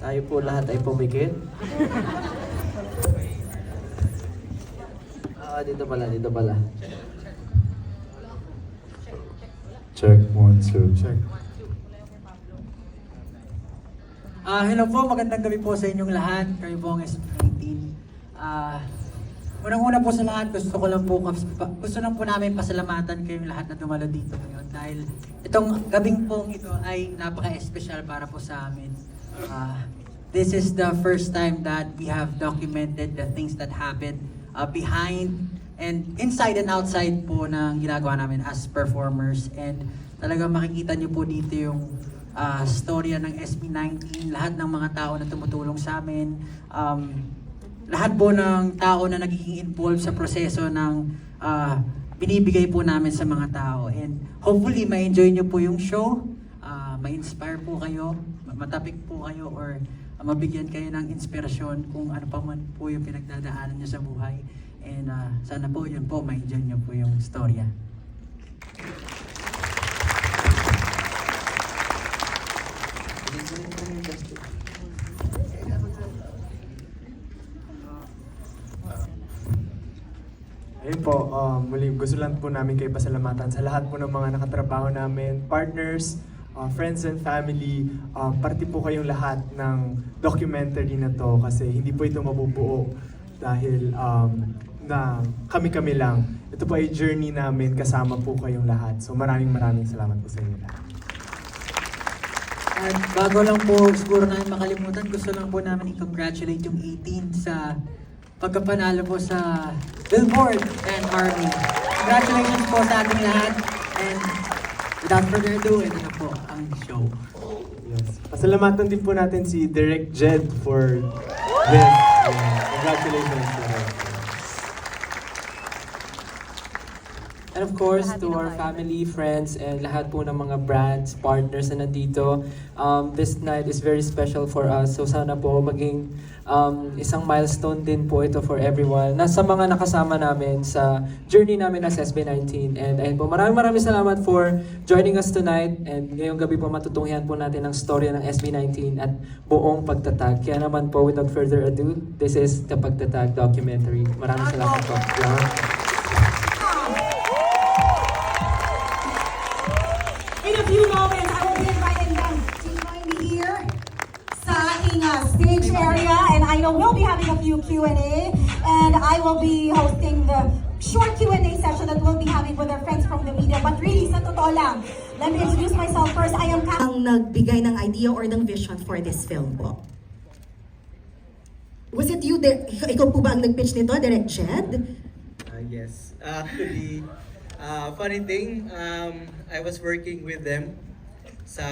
Tayo po lahat ay pumikit. Dito pala. Check, 1, 2, check. Hello po, magandang gabi po sa inyong lahat. Kayo po ang SB19. Unang-una po sa lahat, gusto lang po namin pasalamatan kayong lahat na dumalo dito ngayon dahil itong gabing pong ito ay napaka-espesyal para po sa amin. This is the first time that we have documented the things that happened behind and inside and outside po ng ginagawa namin as performers, and talagang makikita niyo po dito yung storya ng SB19, lahat ng mga tao na tumutulong sa amin, lahat po ng tao na nagiging involved sa proseso ng binibigay po namin sa mga tao, and hopefully ma-enjoy niyo po yung show, ma-inspire po kayo, matapik po kayo, or mabigyan kayo ng inspirasyon kung ano pa man po yung pinagdadaanan niyo sa buhay. And sana po yun po, ma-enjoy niyo po yung storya. Ayun po, muli gusto lang po namin kayo pasalamatan sa lahat po ng mga nakatrabaho namin, partners, friends and family. Parte po kayong lahat ng documentary na to kasi hindi po ito mabubuo dahil na kami-kami lang. Ito po ay journey namin, kasama po kayong lahat. So maraming salamat po sa inyo lahat. At bago lang po siguro namin makalimutan, gusto lang po namin i-congratulate yung 18 sa pagkapanalo po sa Billboard and Army. Congratulations po sa ating lahat, and without further ado, ito na po ang show. Yes. Pasalamatan din po natin si Direct Jed for this. Congratulations po. And of course, to our family, friends, and lahat po ng mga brands, partners na nandito. This night is very special for us. So sana po maging isang milestone din po ito for everyone. Sa mga nakasama namin sa journey namin as SB19. And ayun po, maraming salamat for joining us tonight. And ngayong gabi po matutunghian po natin ang storya ng SB19 at buong pagtatag. Kaya naman po, without further ado, this is the Pagtatag documentary. Maraming salamat po. In a few moments, I will be inviting them to join me here sa ating stage area, and I know we'll be having a few Q&A, and I will be hosting the short Q&A session that we'll be having with our friends from the media. But really, sa totoo lang, let me introduce myself first. I am ang nagbigay ng idea or ng vision for this film po. Was it you, ikaw po ba ang nag-pitch nito, Direct Jed? Yes. Actually, funny thing, I was working with them sa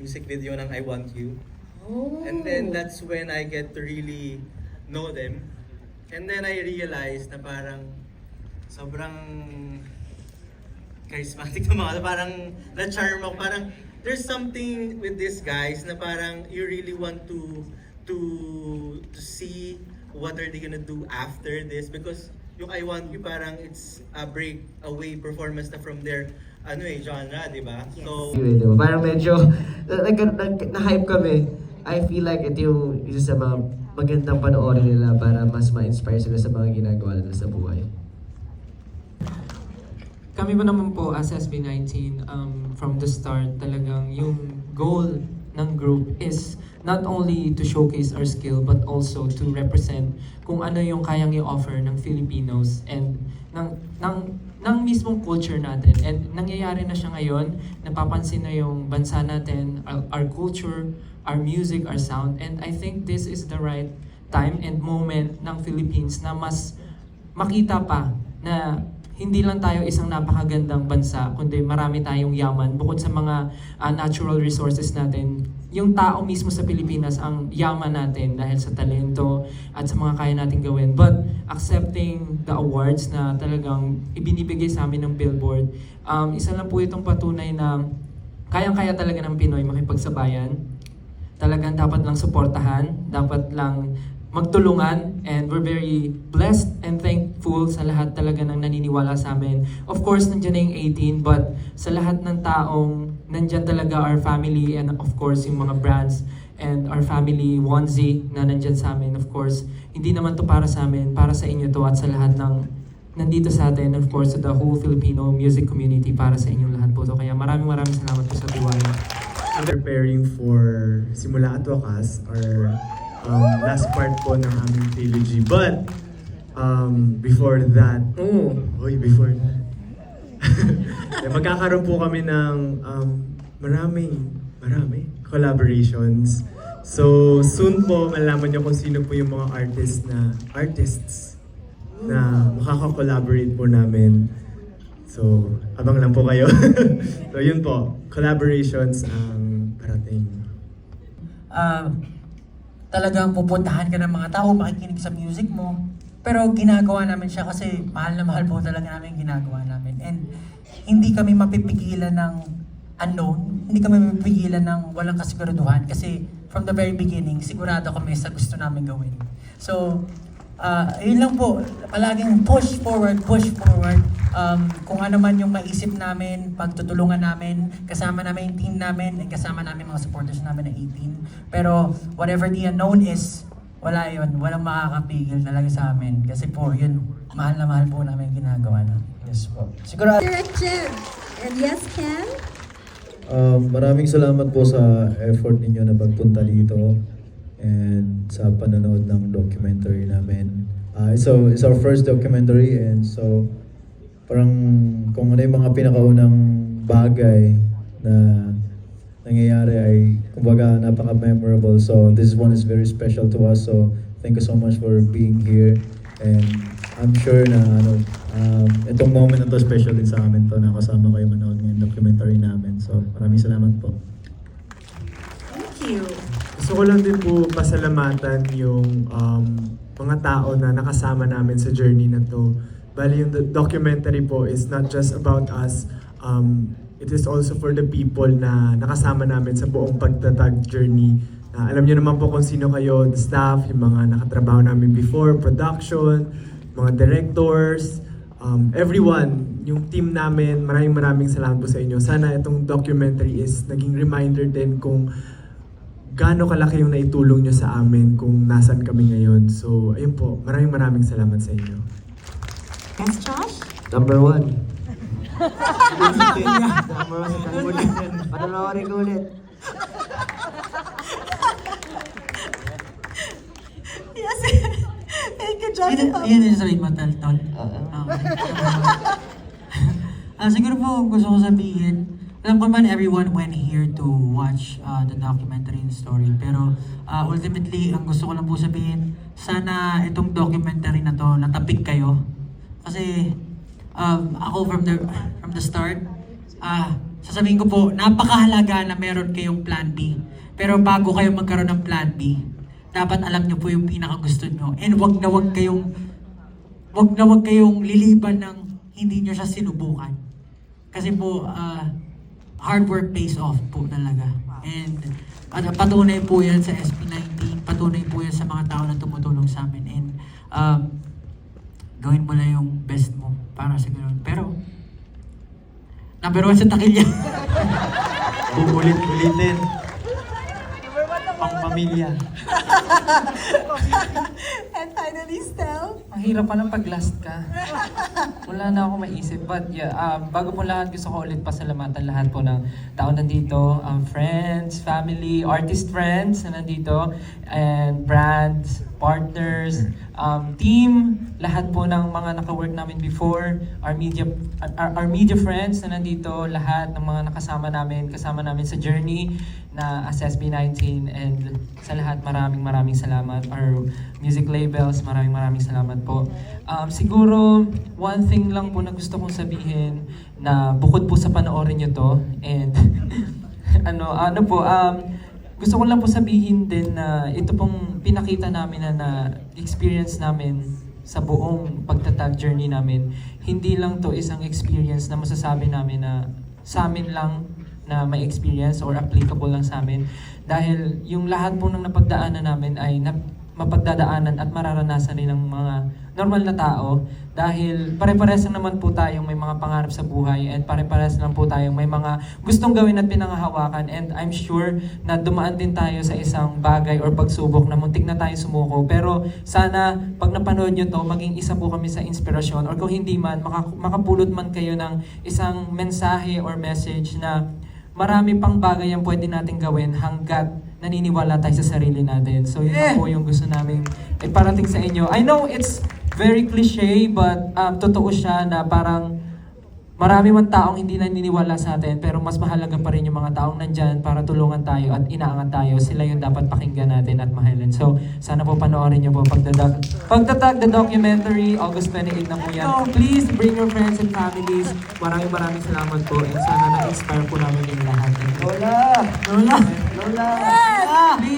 music video ng I Want You. Oh. And then that's when I get to really know them. And then I realized na parang sobrang charismatic na mga, parang na-charm ako. Parang there's something with these guys na parang you really want to see what are they gonna do after this, because yung I Want You parang it's a breakaway performance na from their genre, di ba? Yes. So Parang medyo na-hype kami. I feel like ito yung isa sa mga magandang panoorin nila para mas ma-inspire sila sa mga ginagawa nila sa buhay. Kami pa naman po as SB19, from the start, talagang yung goal ng group is not only to showcase our skill but also to represent kung ano yung kayang i-offer ng Filipinos and ng mismong culture natin. And nangyayari na siya ngayon, napapansin na yung bansa natin, our culture, our music, our sound, and I think this is the right time and moment ng Philippines na mas makita pa na hindi lang tayo isang napakagandang bansa, kundi marami tayong yaman. Bukod sa mga natural resources natin, yung tao mismo sa Pilipinas ang yaman natin dahil sa talento at sa mga kaya natin gawin. But accepting the awards na talagang ibinibigay sa amin ng Billboard, isa lang po itong patunay na kayang-kaya talaga ng Pinoy makipagsabayan. Talagang dapat lang suportahan, dapat lang magtulungan, and we're very blessed and thankful sa lahat talaga ng naniniwala sa amin. Of course, nandiyan na yung 18, but sa lahat ng taong nandiyan talaga our family, and of course yung mga brands and our family onesie na nandiyan sa amin. Of course, hindi naman to para sa amin, para sa inyo to at sa lahat ng nandito sa atin, of course, to the whole Filipino music community, para sa inyong lahat po to. Kaya maraming salamat po sa tiwala. Preparing for Simula at Wakas, or last part po ng aming trilogy. But, before that, before that, magkakaroon po kami ng marami collaborations. So, soon po, malaman nyo kung sino po yung mga artists na makaka-collaborate po namin. So, abang lang po kayo. So, yun po, collaborations ang parating. Talagang pupuntahan ka ng mga tao, makikinig sa music mo. Pero ginagawa namin siya kasi mahal na mahal po talaga namin yung ginagawa namin. And hindi kami mapipigilan ng unknown, hindi kami mapipigilan ng walang kasiguraduhan kasi from the very beginning, sigurado kami sa gusto namin gawin. So, yun lang po, palaging push forward. Kung ano man yung maisip namin, pagtutulungan namin, kasama namin yung team namin, and kasama namin mga supporters namin na 18. Pero whatever the unknown is, walang makakapigil talaga sa amin. Kasi po, yun, mahal na mahal po namin yung ginagawa namin. Yes po. Siguro, Direct Jim. And yes, Ken? Maraming salamat po sa effort ninyo na pagpunta dito and sa panonood ng documentary namin. It's our first documentary, and so parang kung ano yung mga pinakaunang bagay na nangyayari ay kumbaga napaka-memorable. So this one is very special to us. So thank you so much for being here, and I'm sure na itong moment na to special din sa amin to na kasama kayo manood ng documentary namin. So maraming salamat po. Thank you. Gusto ko lang din po pasalamatan yung mga tao na nakasama namin sa journey na to. Bali yung documentary po is not just about us. It is also for the people na nakasama namin sa buong pagtatag journey. Alam niyo naman po kung sino kayo, the staff, yung mga nakatrabaho namin before, production, mga directors, everyone, yung team namin, maraming salamat po sa inyo. Sana itong documentary is naging reminder din kung gaano kalaki yung naitulong nyo sa amin kung nasan kami ngayon. So, ayun po, maraming salamat sa inyo. Yes, Josh? Number 1. Number 1 sa tangulit yan. Panoorin ko ulit. Yes. Thank you, Josh. yun yung sabihin mo, Tol. Siguro po gusto ko sabihin, alam ko naman everyone went here to watch the documentary and story. Pero ultimately, ang gusto ko lang po sabihin, sana itong documentary na to, natapik kayo. Kasi ako from the start, sasabihin ko po, napakahalaga na meron kayong plan B. Pero bago kayo magkaroon ng plan B, dapat alam nyo po yung pinakagusto nyo. And wag na wag kayong liliban ng hindi nyo siya sinubukan. Kasi po, hard work pays off po talaga. And patunay po yan sa SP19, patunay po yan sa mga tao na tumutulong sa amin. And gawin mo lang yung best mo para sa ganoon. Pero, number 1 sa takilya. Ulit-ulitin. Pang pamilya. And finally, Stel? Ang hirap pa ng pag-last ka. Wala na akong maisip. But yeah, bago po lahat, gusto ko ulit pasalamatan lahat po ng tao nandito. Friends, family, artist friends na nandito, and brands, partners, team, lahat po ng mga naka-work namin before, our media friends na nandito, lahat ng mga kasama namin sa journey na as SB19, and sa lahat maraming salamat. Our music labels, maraming salamat po. Siguro one thing lang po na gusto kong sabihin na bukod po sa panoorin nyo to, and gusto ko lang po sabihin din na ito pong pinakita namin na experience namin sa buong pagtatag journey namin. Hindi lang to isang experience na masasabi namin na sa amin lang na may experience or applicable lang sa amin. Dahil yung lahat po ng napagdaanan namin ay mapagdadaanan at mararanasan rin ng mga normal na tao. Dahil pare-pares lang naman po tayong may mga pangarap sa buhay, and pare-pares lang po tayong may mga gustong gawin at pinangahawakan, and I'm sure na dumaan din tayo sa isang bagay or pagsubok na muntik na tayo sumuko. Pero sana pag napanood nyo to, maging isa po kami sa inspirasyon, or kung hindi man, makapulot man kayo ng isang mensahe or message na marami pang bagay ang pwede natin gawin hanggat naniniwala tayo sa sarili natin. So yun lang po yung gusto namin iparating sa inyo. I know it's very cliche, but totoo siya na parang marami man taong hindi naniniwala sa atin, pero mas mahalaga pa rin yung mga taong nandyan para tulungan tayo at inaangat tayo. Sila yung dapat pakinggan natin at mahalin. So sana po panoorin nyo po Pagtatag, the documentary, August 28 na po yan. Please bring your friends and families. Maraming salamat po, and sana na-inspire po namin yung lahat. Lola! Lola! Lola! Please!